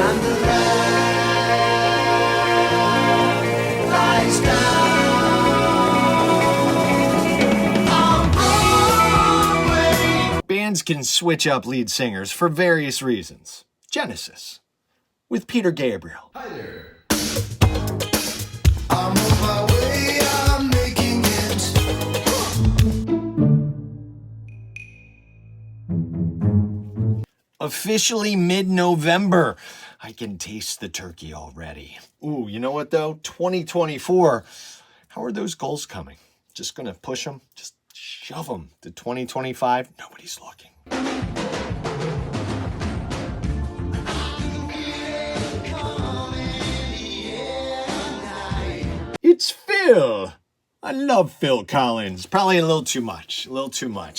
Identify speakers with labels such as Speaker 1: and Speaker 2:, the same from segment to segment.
Speaker 1: and the rain lies down on Broadway.
Speaker 2: Bands can switch up lead singers for various reasons. Genesis, with Peter Gabriel.
Speaker 1: Hi there. I'm on my way, I'm making it.
Speaker 2: Officially mid-November. I can taste the turkey already. Ooh, you know what though? 2024. How are those goals coming? Just gonna push them? Just shove them to 2025? Nobody's looking. It's Phil. I love Phil Collins. Probably a little too much.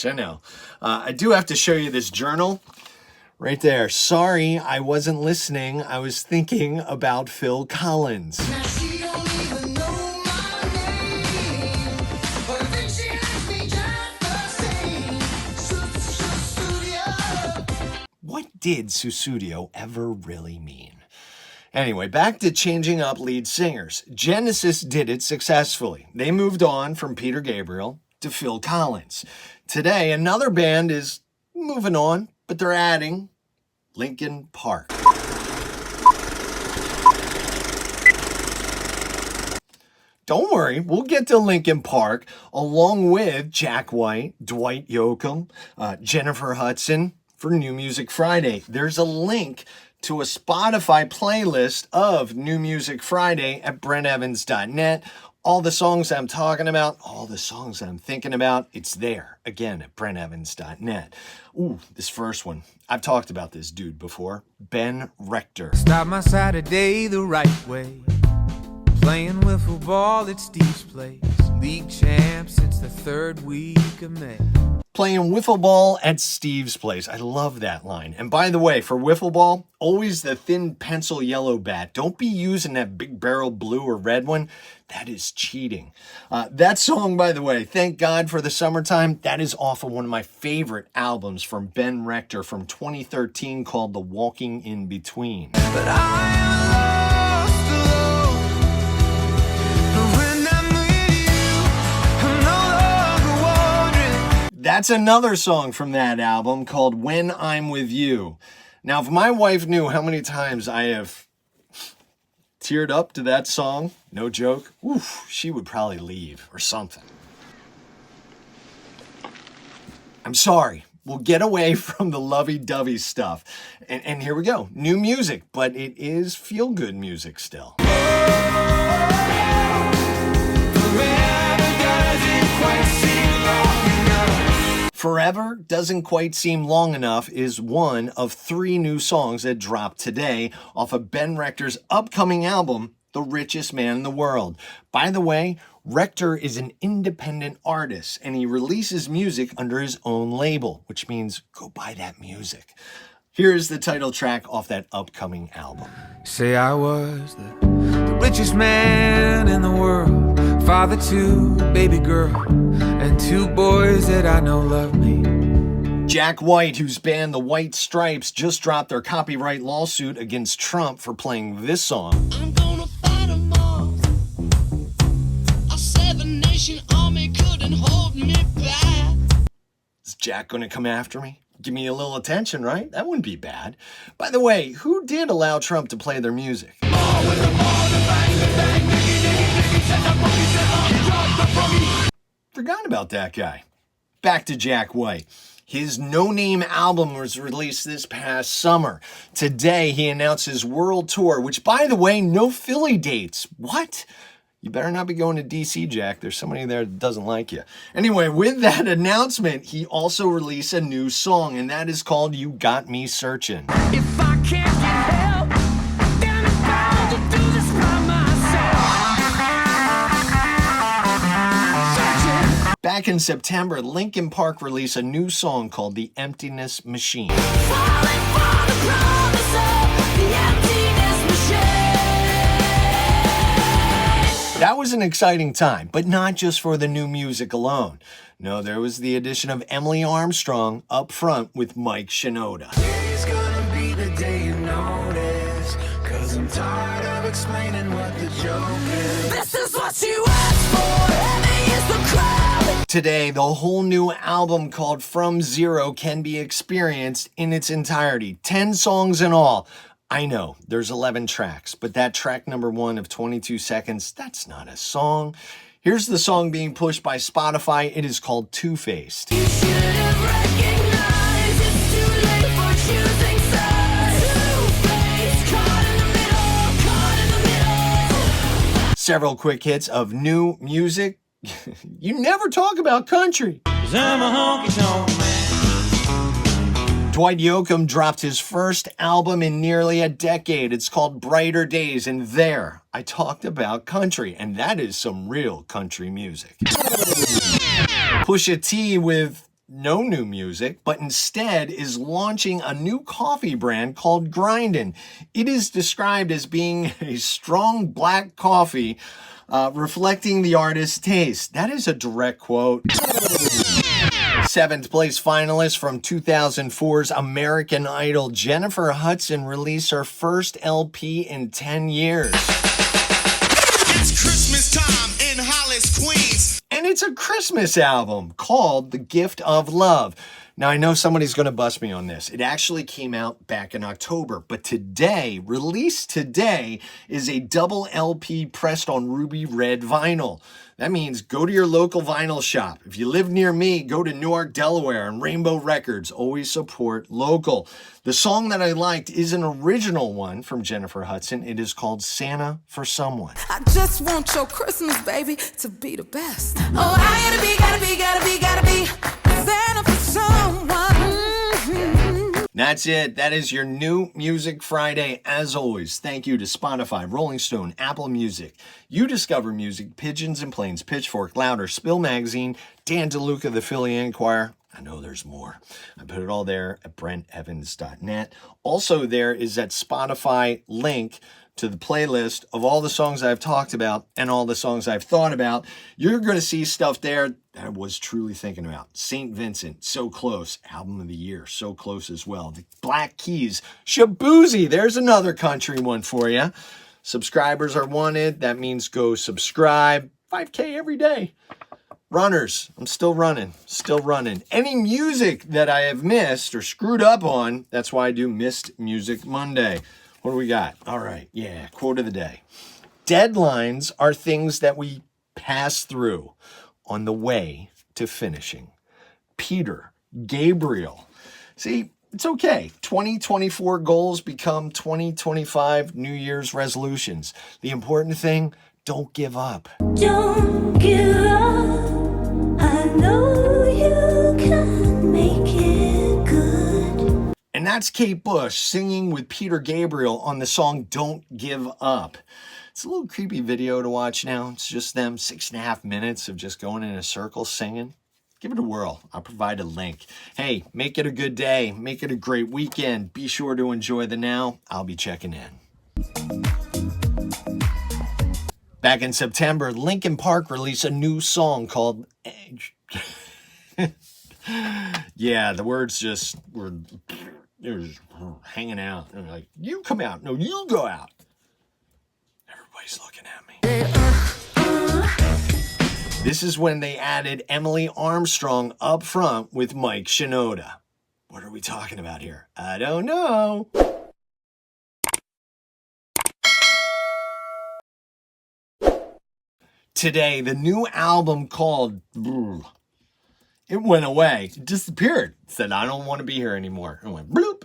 Speaker 2: I know. I do have to show you this journal right there. Sorry, I wasn't listening. I was thinking about Phil Collins.
Speaker 1: Now she don't even know my name, but I think she likes me just the same. Studio.
Speaker 2: What did Susudio ever really mean? Anyway, back to changing up lead singers. Genesis did it successfully. They moved on from Peter Gabriel to Phil Collins. Today, another band is moving on, but they're adding Linkin Park. Don't worry, we'll get to Linkin Park along with Jack White, Dwight Yoakam, Jennifer Hudson for New Music Friday. There's a link to a Spotify playlist of New Music Friday at brentevans.net. All the songs I'm talking about, all the songs I'm thinking about, it's there, again, at brentevans.net. Ooh, this first one. I've talked about this dude before. Ben Rector.
Speaker 3: Start my Saturday the right way. Playing wiffle ball at Steve's place. League champ since the third week of May.
Speaker 2: Playing wiffle ball at Steve's place. I love that line. And by the way, for wiffle ball, always the thin pencil yellow bat. Don't be using that big barrel blue or red one. That is cheating. That song, by the way, Thank God for the Summertime, that is off of one of my favorite albums from Ben Rector from 2013 called The Walking in Between.
Speaker 3: But I am lost alone. But when I'm with you, I'm no longer wondering.
Speaker 2: That's another song from that album called When I'm With You. Now, if my wife knew how many times I have teared up to that song, no joke, oof, she would probably leave or something. I'm sorry. We'll get away from the lovey-dovey stuff. And here we go. New music, but it is feel-good music still. Forever Doesn't Quite Seem Long Enough is one of 3 new songs that dropped today off of Ben Rector's upcoming album, The Richest Man in the World. By the way, Rector is an independent artist and he releases music under his own label, which means go buy that music. Here's the title track off that upcoming album.
Speaker 3: Say I was the richest man in the world. Father to a baby girl and 2 boys that I know love me.
Speaker 2: Jack White, whose band The White Stripes just dropped their copyright lawsuit against Trump for playing this song.
Speaker 4: I'm gonna fight 'em all. A 7-nation army couldn't hold me back.
Speaker 2: Is Jack gonna come after me? Give me a little attention, right? That wouldn't be bad. By the way, who did allow Trump to play their music? Forgot about that guy. Back to Jack White. His No Name album was released this past summer. Today, he announced his world tour, which, by the way, no Philly dates. What? You better not be going to DC, Jack. There's somebody there that doesn't like you. Anyway, with that announcement, he also released a new song, and that is called You Got Me Searching.
Speaker 3: If I can't get help, then I'm bound to do this by myself. Searching.
Speaker 2: Back in September, Linkin Park released a new song called The Emptiness Machine.
Speaker 4: Falling for the promise of the emptiness machine.
Speaker 2: That was an exciting time, but not just for the new music alone. No, there was the addition of Emily Armstrong up front with Mike Shinoda.
Speaker 3: It's gonna be the day you notice 'cause I'm tired of explaining what the joke is.
Speaker 1: This is what you asked for. Heavy is the crowd.
Speaker 2: Today, the whole new album called From Zero can be experienced in its entirety. 10 songs in all. I know, there's 11 tracks, but that track number 1 of 22 seconds, that's not a song. Here's the song being pushed by Spotify. It is called Two-Faced.
Speaker 1: You should have recognized it's too late for choosing sides. Two-faced, caught in the middle.
Speaker 2: Several quick hits of new music. You never talk about country. Dwight Yoakam dropped his first album in nearly a decade. It's called Brighter Days, and there I talked about country, and that is some real country music. Pusha T with no new music, but instead is launching a new coffee brand called Grindin'. It is described as being a strong black coffee reflecting the artist's taste. That is a direct quote. 7th place finalist from 2004's American Idol, Jennifer Hudson, released her first LP in 10 years.
Speaker 5: It's Christmas time in Hollis, Queens.
Speaker 2: And it's a Christmas album called The Gift of Love. Now, I know somebody's going to bust me on this. It actually came out back in October, but today, released today, is a double LP pressed on ruby red vinyl. That means go to your local vinyl shop. If you live near me, go to Newark, Delaware, and Rainbow Records. Always support local. The song that I liked is an original one from Jennifer Hudson. It is called Santa for Someone.
Speaker 1: I just want your Christmas, baby, to be the best. Oh, I gotta be Santa for someone.
Speaker 2: That's it. That is your new Music Friday. As always, thank you to Spotify, Rolling Stone, Apple Music, You Discover Music, Pigeons and Planes, Pitchfork, Louder, Spill Magazine, Dan DeLuca, the Philly Enquirer. I know there's more. I put it all there at brentevans.net. Also, there is that Spotify link to the playlist of all the songs I've talked about and all the songs I've thought about. You're going to see stuff there that I was truly thinking about. St. Vincent, So Close, Album of the Year, So Close as well. The Black Keys, Shaboozey, there's another country one for you. Subscribers are wanted. That means go subscribe. 5K every day. Runners, I'm still running. Any music that I have missed or screwed up on, that's why I do Missed Music Monday. What do we got? All right, yeah, quote of the day. Deadlines are things that we pass through on the way to finishing. Peter Gabriel. See, it's okay. 2024 goals become 2025 New Year's resolutions. The important thing, don't give up.
Speaker 6: Don't give up. I know you can make it good.
Speaker 2: And that's Kate Bush singing with Peter Gabriel on the song Don't Give Up. It's a little creepy video to watch now. It's just them 6.5 minutes of just going in a circle singing. Give it a whirl. I'll provide a link. Hey, make it a good day. Make it a great weekend. Be sure to enjoy the now. I'll be checking in. Back in September, Linkin Park released a new song called... Yeah, the words just were hanging out. They're like, you come out. No, you go out. Everybody's looking at me. This is when they added Emily Armstrong up front with Mike Shinoda. What are we talking about here? I don't know. Today, the new album called... It went away. It disappeared. It said, I don't want to be here anymore. It went bloop.